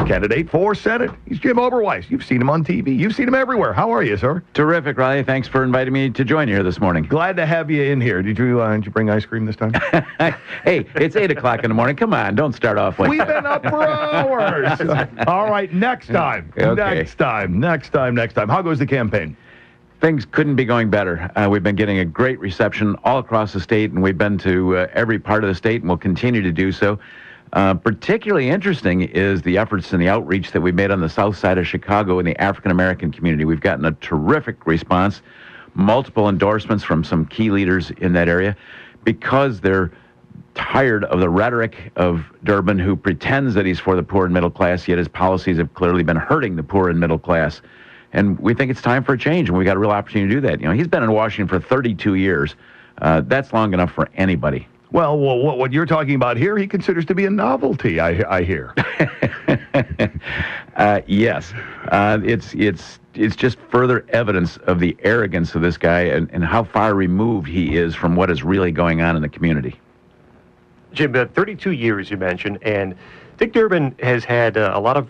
candidate for Senate. He's Jim Oberweis. You've seen him on TV. You've seen him everywhere. How are you, sir? Terrific, Riley. Thanks for inviting me to join you here this morning. Glad to have you in here. Did you bring ice cream this time? Hey, it's 8 o'clock in the morning. Come on, don't start off like We've been up for hours. All right, next time. Okay. Next time. How goes the campaign? Things couldn't be going better. We've been getting a great reception all across the state, and we've been to every part of the state, and we'll continue to do so. Particularly interesting is the efforts and the outreach that we've made on the south side of Chicago in the African-American community. We've gotten a terrific response, multiple endorsements from some key leaders in that area, because they're tired of the rhetoric of Durbin, who pretends that he's for the poor and middle class, yet his policies have clearly been hurting the poor and middle class. And we think it's time for a change, and we got a real opportunity to do that. You know, he's been in Washington for 32 years. That's long enough for anybody. Well, what you're talking about here, he considers to be a novelty, I hear. Yes. It's just further evidence of the arrogance of this guy and how far removed he is from what is really going on in the community. Jim, 32 years you mentioned, and Dick Durbin has had a lot of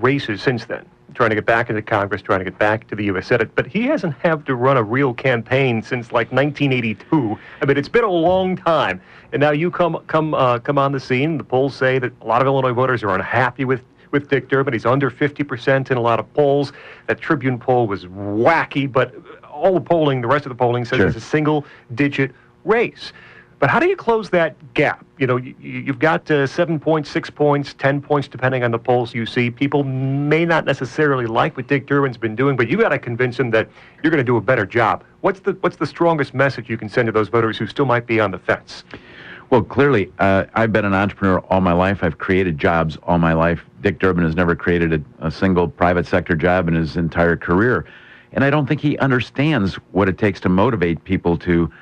races since then, trying to get back into Congress, trying to get back to the U.S. Senate, but he hasn't had to run a real campaign since like 1982. I mean, it's been a long time, and now you come on the scene. The polls say that a lot of Illinois voters are unhappy with Dick Durbin. He's under 50% in a lot of polls. That Tribune poll was wacky, but all the polling, the rest of the polling says it's a single-digit race. But how do you close that gap? You know, you've got 7 points, 6 points, 10 points, depending on the polls you see. People may not necessarily like what Dick Durbin's been doing, but you got to convince them that you're going to do a better job. What's the strongest message you can send to those voters who still might be on the fence? Well, clearly, I've been an entrepreneur all my life. I've created jobs all my life. Dick Durbin has never created a single private sector job in his entire career. And I don't think he understands what it takes to motivate people to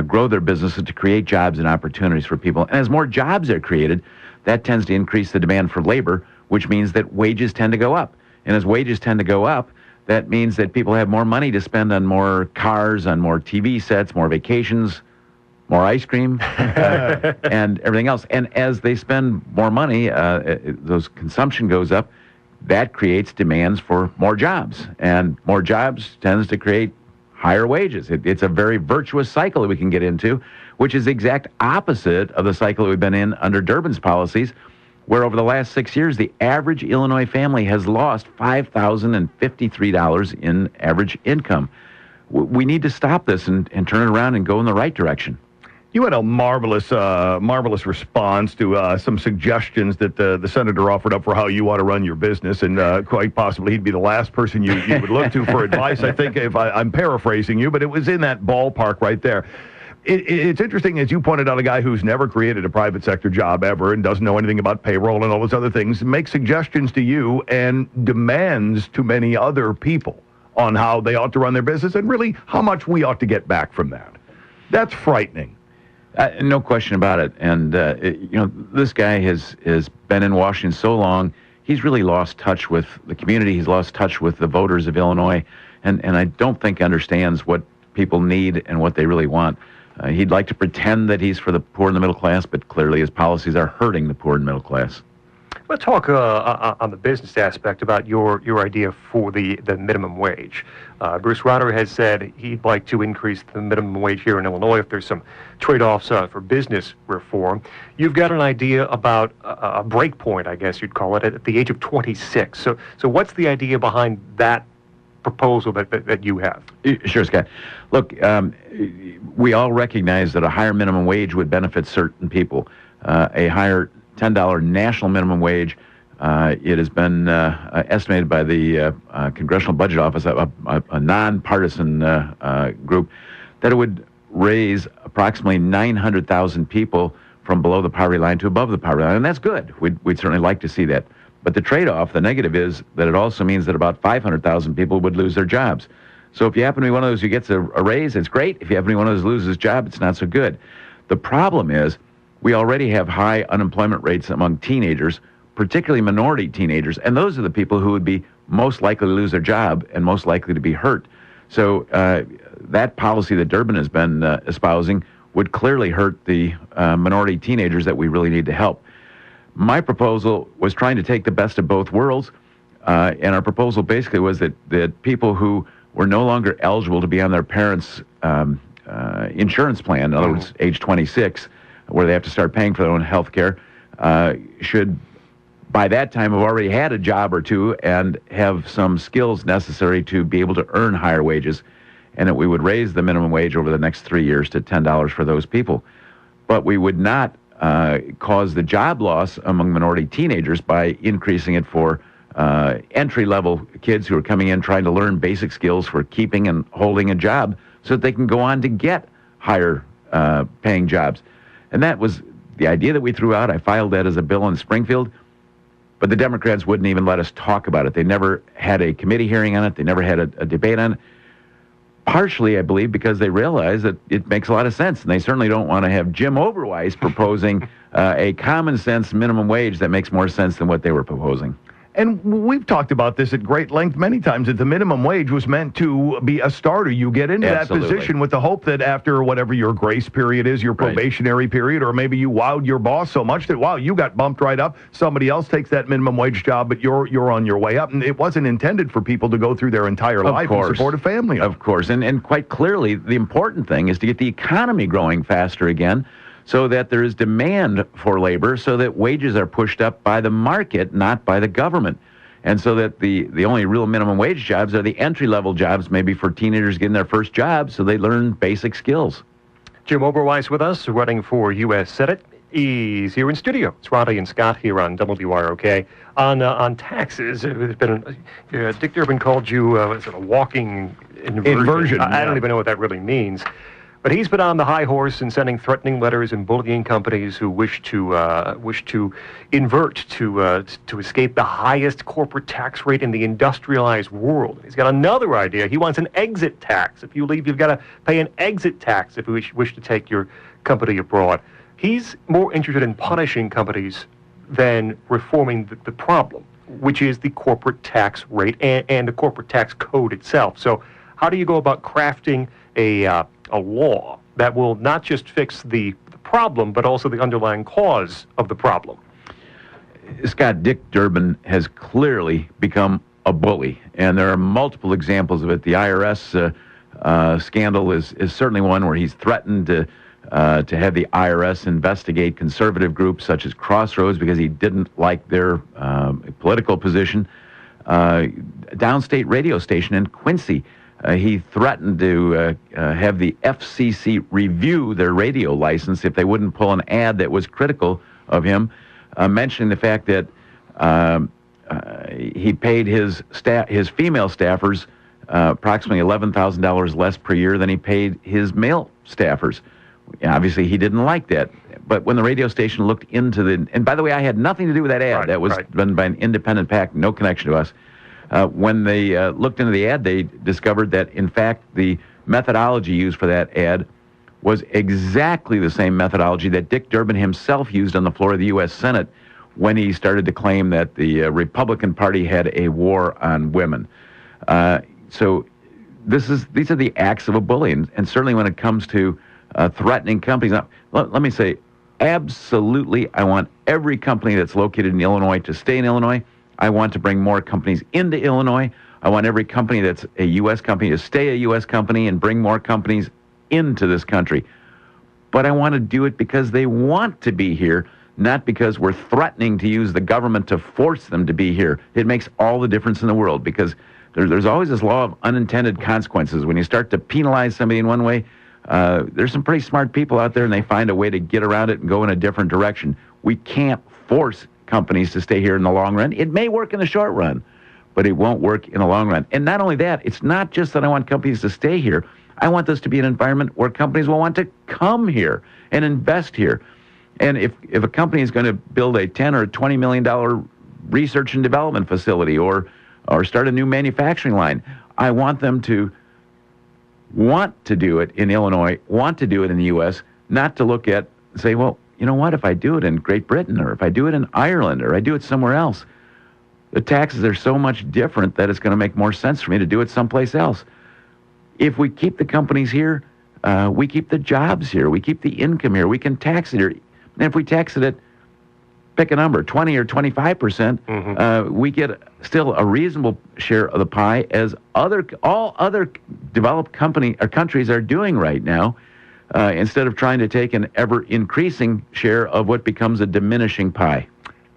grow their businesses, to create jobs and opportunities for people. And as more jobs are created, that tends to increase the demand for labor, which means that wages tend to go up. And as wages tend to go up, that means that people have more money to spend on more cars, on more TV sets, more vacations, more ice cream, and everything else. And as they spend more money, those consumption goes up. That creates demands for more jobs. And more jobs tends to create higher wages. It's a very virtuous cycle that we can get into, which is the exact opposite of the cycle that we've been in under Durbin's policies, where over the last 6 years, the average Illinois family has lost $5,053 in average income. We need to stop this and turn it around and go in the right direction. You had a marvelous response to some suggestions that the senator offered up for how you ought to run your business, and quite possibly he'd be the last person you would look to for advice. I think if I'm paraphrasing you, but it was in that ballpark right there. It's interesting, as you pointed out, a guy who's never created a private sector job ever and doesn't know anything about payroll and all those other things, makes suggestions to you and demands to many other people on how they ought to run their business and really how much we ought to get back from that. That's frightening. No question about it. And, this guy has been in Washington so long, he's really lost touch with the community. He's lost touch with the voters of Illinois. And I don't think understands what people need and what they really want. He'd like to pretend that he's for the poor and the middle class, but clearly his policies are hurting the poor and middle class. Let's talk on the business aspect about your idea for the minimum wage. Bruce Rauner has said he'd like to increase the minimum wage here in Illinois if there's some trade-offs for business reform. You've got an idea about a break point, I guess you'd call it, at the age of 26. So what's the idea behind that proposal that you have? Sure, Scott. Look, we all recognize that a higher minimum wage would benefit certain people. A higher $10 national minimum wage, it has been estimated by the Congressional Budget Office, a nonpartisan group, that it would raise approximately 900,000 people from below the poverty line to above the poverty line, and that's good. We'd certainly like to see that. But the trade-off, the negative, is that it also means that about 500,000 people would lose their jobs. So if you happen to be one of those who gets a raise, it's great. If you happen to be one of those who loses his job, it's not so good. The problem is we already have high unemployment rates among teenagers, particularly minority teenagers, and those are the people who would be most likely to lose their job and most likely to be hurt. So that policy that Durbin has been espousing would clearly hurt the minority teenagers that we really need to help. My proposal was trying to take the best of both worlds, and our proposal basically was that people who were no longer eligible to be on their parents' insurance plan, in other words, age 26, where they have to start paying for their own health care, should by that time have already had a job or two and have some skills necessary to be able to earn higher wages, and that we would raise the minimum wage over the next 3 years to $10 for those people. But we would not cause the job loss among minority teenagers by increasing it for entry-level kids who are coming in trying to learn basic skills for keeping and holding a job so that they can go on to get higher paying jobs. And that was the idea that we threw out. I filed that as a bill in Springfield, but the Democrats wouldn't even let us talk about it. They never had a committee hearing on it. They never had a debate on it. Partially, I believe, because they realize that it makes a lot of sense, and they certainly don't want to have Jim Oberweis proposing a common sense minimum wage that makes more sense than what they were proposing. And we've talked about this at great length many times, that the minimum wage was meant to be a starter. You get into Absolutely. that position with the hope that after whatever your grace period is, your probationary period, or maybe you wowed your boss so much that, wow, you got bumped right up. Somebody else takes that minimum wage job, but you're on your way up. And it wasn't intended for people to go through their entire life and support a family. Of course. And quite clearly, the important thing is to get the economy growing faster again, so that there is demand for labor, so that wages are pushed up by the market, not by the government. And so that the only real minimum wage jobs are the entry-level jobs, maybe for teenagers getting their first job, so they learn basic skills. Jim Oberweis with us, running for U.S. Senate. He's here in studio. It's Riley Scot here on WROK. On taxes, there's been Dick Durbin called you a walking inversion. I don't even know what that really means. But he's been on the high horse and sending threatening letters and bullying companies who wish to invert to escape the highest corporate tax rate in the industrialized world. He's got another idea. He wants an exit tax. If you leave, you've got to pay an exit tax if you wish to take your company abroad. He's more interested in punishing companies than reforming the problem, which is the corporate tax rate and the corporate tax code itself. So how do you go about crafting a law that will not just fix the problem, but also the underlying cause of the problem? Scott, Dick Durbin has clearly become a bully, and there are multiple examples of it. The IRS scandal is certainly one where he's threatened to have the IRS investigate conservative groups such as Crossroads because he didn't like their political position. Downstate radio station in Quincy, he threatened to have the FCC review their radio license if they wouldn't pull an ad that was critical of him, mentioning the fact that he paid his female staffers approximately $11,000 less per year than he paid his male staffers. Obviously, he didn't like that. But when the radio station looked into and by the way, I had nothing to do with that ad. That was done by an independent PAC, no connection to us. When they looked into the ad, they discovered that, in fact, the methodology used for that ad was exactly the same methodology that Dick Durbin himself used on the floor of the U.S. Senate when he started to claim that the Republican Party had a war on women. So these are the acts of a bully, and certainly when it comes to threatening companies. Now, let me say, absolutely, I want every company that's located in Illinois to stay in Illinois. I want to bring more companies into Illinois. I want every company that's a U.S. company to stay a U.S. company and bring more companies into this country. But I want to do it because they want to be here, not because we're threatening to use the government to force them to be here. It makes all the difference in the world because there's always this law of unintended consequences. When you start to penalize somebody in one way, there's some pretty smart people out there, and they find a way to get around it and go in a different direction. We can't force companies to stay here in the long run. It may work in the short run, but it won't work in the long run. And not only that, it's not just that I want companies to stay here. I want this to be an environment where companies will want to come here and invest here. And if a company is going to build a $10 or $20 million research and development facility or start a new manufacturing line, I want them to want to do it in Illinois, want to do it in the U.S., not to look at, say, well, you know what, if I do it in Great Britain or if I do it in Ireland or I do it somewhere else, the taxes are so much different that it's going to make more sense for me to do it someplace else. If we keep the companies here, we keep the jobs here, we keep the income here, we can tax it here. And if we tax it at pick a number, 20 or 25%, we get still a reasonable share of the pie, as all other developed countries are doing right now, instead of trying to take an ever-increasing share of what becomes a diminishing pie.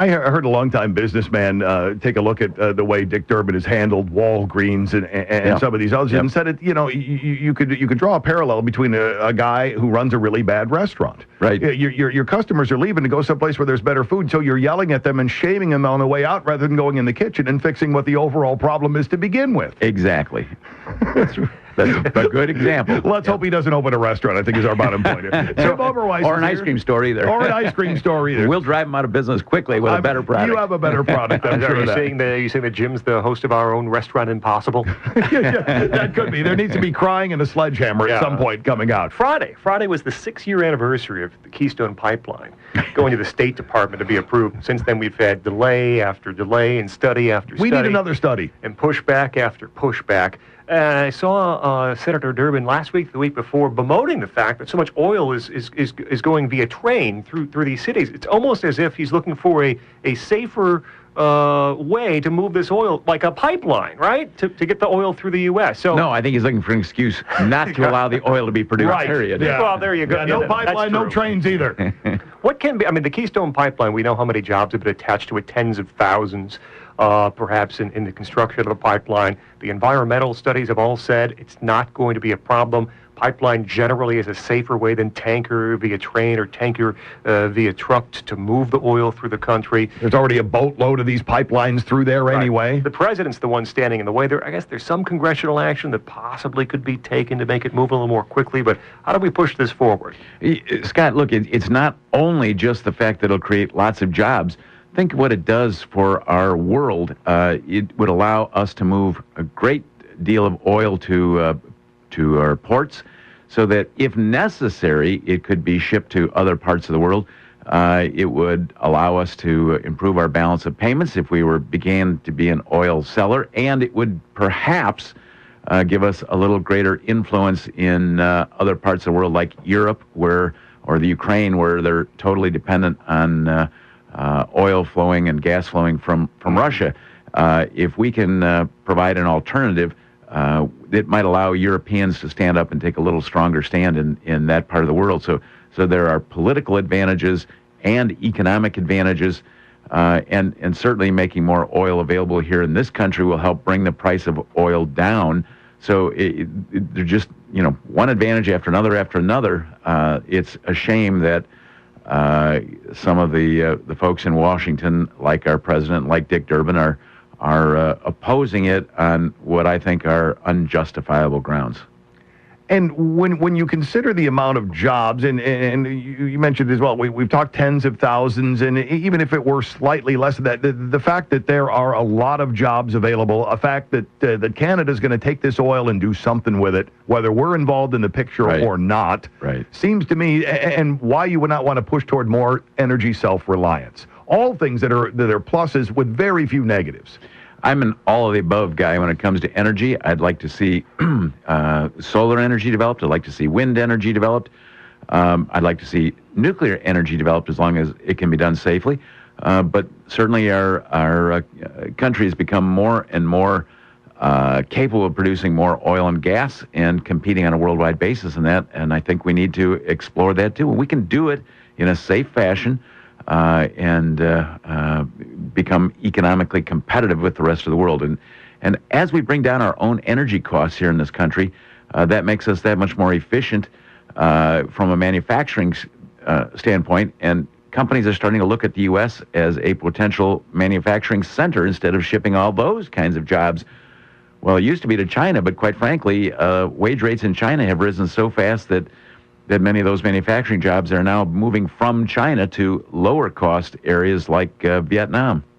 I heard a longtime businessman take a look at the way Dick Durbin has handled Walgreens and some of these others, and said it. You could draw a parallel between a guy who runs a really bad restaurant. Right. Your customers are leaving to go someplace where there's better food, so you're yelling at them and shaming them on the way out rather than going in the kitchen and fixing what the overall problem is to begin with. Exactly. That's a good example. Let's hope he doesn't open a restaurant, I think, is our bottom point. Jim Oberweis or an ice cream store either. Or an ice cream store either. We'll drive him out of business quickly with a better product. You have a better product, I'm sure. Are you saying that Jim's the host of our own Restaurant Impossible? Yeah, that could be. There needs to be crying and a sledgehammer at some point coming out. Friday was the 6-year anniversary of the Keystone Pipeline going to the State Department to be approved. Since then, we've had delay after delay and study after study. We need another study. And pushback after pushback. I saw Senator Durbin last week, the week before, bemoaning the fact that so much oil is going via train through these cities. It's almost as if he's looking for a safer way to move this oil, like a pipeline, right? To get the oil through the U.S. So no, I think he's looking for an excuse not to allow the oil to be produced. Right. Period. Yeah. Well, there you go. Yeah, no pipeline, no trains either. What can be? I mean, the Keystone Pipeline. We know how many jobs have been attached to it, tens of thousands. Perhaps in the construction of the pipeline. The environmental studies have all said it's not going to be a problem. Pipeline generally is a safer way than tanker via train or tanker via truck to move the oil through the country. There's already a boatload of these pipelines through there anyway. The president's the one standing in the way. I guess there's some congressional action that possibly could be taken to make it move a little more quickly, but how do we push this forward? Scott, look, it's not only just the fact that it'll create lots of jobs. Think of what it does for our world. It would allow us to move a great deal of oil to our ports, so that if necessary, it could be shipped to other parts of the world. It would allow us to improve our balance of payments if we began to be an oil seller, and it would perhaps give us a little greater influence in other parts of the world, like Europe, or the Ukraine, where they're totally dependent on oil flowing and gas flowing from Russia. If we can provide an alternative, it might allow Europeans to stand up and take a little stronger stand in that part of the world. So there are political advantages and economic advantages, and certainly making more oil available here in this country will help bring the price of oil down. So they're just, one advantage after another. It's a shame that some of the folks in Washington, like our president, like Dick Durbin, are opposing it on what I think are unjustifiable grounds. And when you consider the amount of jobs, and you mentioned as well, we've talked tens of thousands, and even if it were slightly less than that, the fact that there are a lot of jobs available, a fact that Canada's going to take this oil and do something with it, whether we're involved in the picture or not, seems to me, and why you would not want to push toward more energy self-reliance. All things that are pluses with very few negatives. I'm an all-of-the-above guy when it comes to energy. I'd like to see solar energy developed. I'd like to see wind energy developed. I'd like to see nuclear energy developed as long as it can be done safely. But certainly our country has become more and more capable of producing more oil and gas and competing on a worldwide basis in that. And I think we need to explore that too. And we can do it in a safe fashion. And become economically competitive with the rest of the world. And as we bring down our own energy costs here in this country, that makes us that much more efficient from a manufacturing standpoint. And companies are starting to look at the U.S. as a potential manufacturing center instead of shipping all those kinds of jobs. Well, it used to be to China, but quite frankly, wage rates in China have risen so fast that many of those manufacturing jobs are now moving from China to lower cost areas like Vietnam.